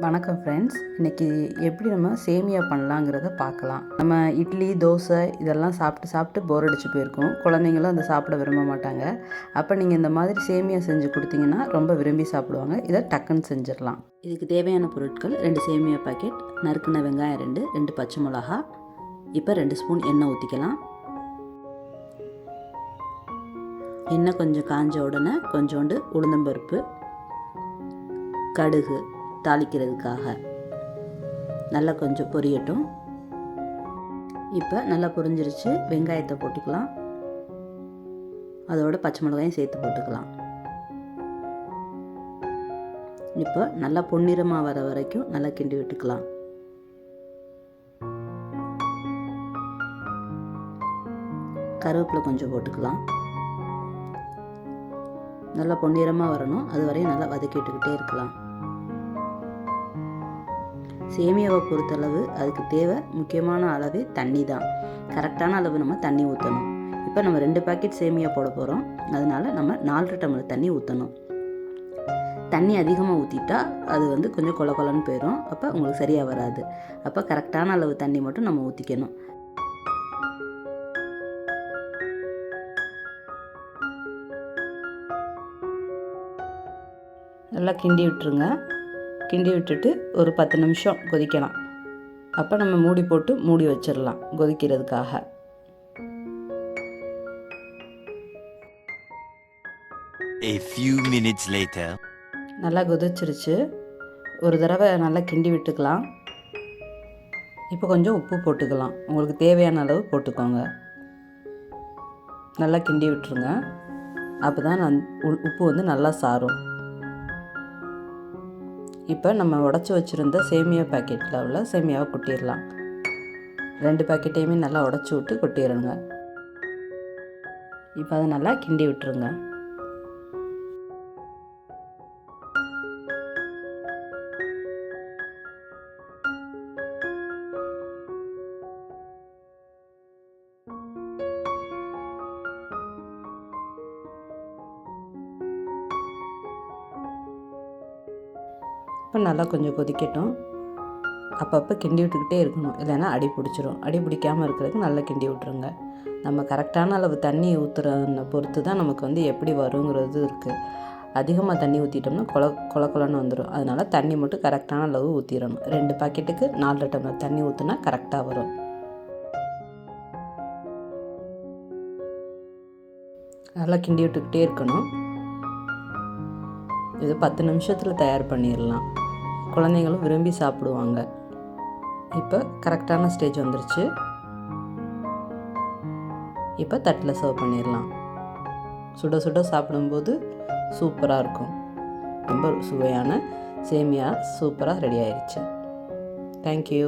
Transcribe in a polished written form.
வணக்கம் ஃப்ரெண்ட்ஸ். இன்றைக்கி எப்படி நம்ம சேமியா பண்ணலாங்கிறத பார்க்கலாம். நம்ம இட்லி, தோசை இதெல்லாம் சாப்பிட்டு போர் அடிச்சு போயிருக்கோம். குழந்தைங்களும் அதை சாப்பிட விரும்ப மாட்டாங்க. அப்போ நீங்கள் இந்த மாதிரி சேமியா செஞ்சு கொடுத்தீங்கன்னா ரொம்ப விரும்பி சாப்பிடுவாங்க. இதை டக்குன்னு செஞ்சிடலாம். இதுக்கு தேவையான பொருட்கள் 2 சேமியா பாக்கெட், நறுக்குன வெங்காயம் 2 பச்சை மிளகா. இப்போ 2 ஸ்பூன் எண்ணெய் ஊற்றிக்கலாம். எண்ணெய் கொஞ்சம் காஞ்ச உடனே கொஞ்சோண்டு உளுந்தம்பருப்பு, கடுகு தாளிக்கிறதுக்காக நல்லா கொஞ்சம் பொரியட்டும். இப்போ நல்லா பொரிஞ்சிருச்சு. வெங்காயத்தை போட்டுக்கலாம். அதோட பச்சை மிளகாயும் சேர்த்து போட்டுக்கலாம். இப்போ நல்லா பொன்னிறமாக வர வரைக்கும் நல்லா கிண்டி விட்டுக்கலாம். கருவேப்பிலை கொஞ்சம் போட்டுக்கலாம். நல்லா பொன்னிறமாக வரணும். அது வரையும் நல்லா வதக்கிட்டுக்கிட்டே இருக்கலாம். சேமியாவை பொறுத்தளவு அதுக்கு தேவை முக்கியமான அளவு தண்ணி தான். கரெக்டான அளவு நம்ம தண்ணி ஊற்றணும். இப்போ நம்ம 2 பாக்கெட் சேமியா போட போகிறோம். அதனால் நம்ம 4 டம்ளர் தண்ணி ஊற்றணும். தண்ணி அதிகமாக ஊற்றிட்டா அது கொஞ்சம் கொல கொலன்னு போயிடும். அப்போ உங்களுக்கு சரியாக வராது. அப்போ கரெக்டான அளவு தண்ணி மட்டும் நம்ம ஊற்றிக்கணும். நல்லா கிண்டி விட்டுருங்க. கிண்டி விட்டுட்டு ஒரு 10 நிமிஷம் கொதிக்கலாம். அப்போ நம்ம மூடி போட்டு மூடி வச்சிடலாம் கொதிக்கிறதுக்காக. A few minutes later. நல்லா கொதிச்சிருச்சு. ஒரு தடவை நல்லா கிண்டி விட்டுக்கலாம். இப்போ கொஞ்சம் உப்பு போட்டுக்கலாம். உங்களுக்கு தேவையான அளவு போட்டுக்கோங்க. நல்லா கிண்டி விட்டுருங்க. அப்போ தான் உப்பு நல்லா சாரும். இப்போ நம்ம உடச்சி வச்சுருந்த சேமியா பாக்கெட்டில் உள்ள சேமியாவை கொட்டிடலாம். 2 பாக்கெட்டையுமே நல்லா உடச்சி விட்டு கொட்டிடுங்க. இப்போ அதை நல்லா கிண்டி விட்டுருங்க. இப்போ நல்லா கொஞ்சம் கொதிக்கட்டும். அப்பப்போ கிண்டி விட்டுக்கிட்டே இருக்கணும். இல்லைன்னா அடி பிடிச்சிரும். அடி பிடிக்காமல் இருக்கிறதுக்கு நல்லா கிண்டி விட்டுருங்க. நம்ம கரெக்டான அளவு தண்ணி ஊற்றுறத பொறுத்து தான் நமக்கு எப்படி வருங்கிறது இருக்குது. அதிகமாக தண்ணி ஊற்றிட்டோம்னா கொலன்னு வந்துடும். அதனால் தண்ணி மட்டும் கரெக்டான அளவு ஊற்றிடணும். 2 பாக்கெட்டுக்கு 4 டம்ளர் தண்ணி ஊற்றினா கரெக்டாக வரும். நல்லா கிண்டி விட்டுக்கிட்டே இருக்கணும். இது 10 நிமிஷத்தில் தயார் பண்ணிடலாம். குழந்தைங்களும் விரும்பி சாப்பிடுவாங்க. இப்போ கரெக்டான ஸ்டேஜ் வந்துருச்சு. இப்போ தட்டில் சர்வ் பண்ணிடலாம். சுட சுட சாப்பிடும்போது சூப்பராக இருக்கும். ரொம்ப சுவையான சேமியா சூப்பராக ரெடி ஆயிடுச்சு. தேங்க்யூ.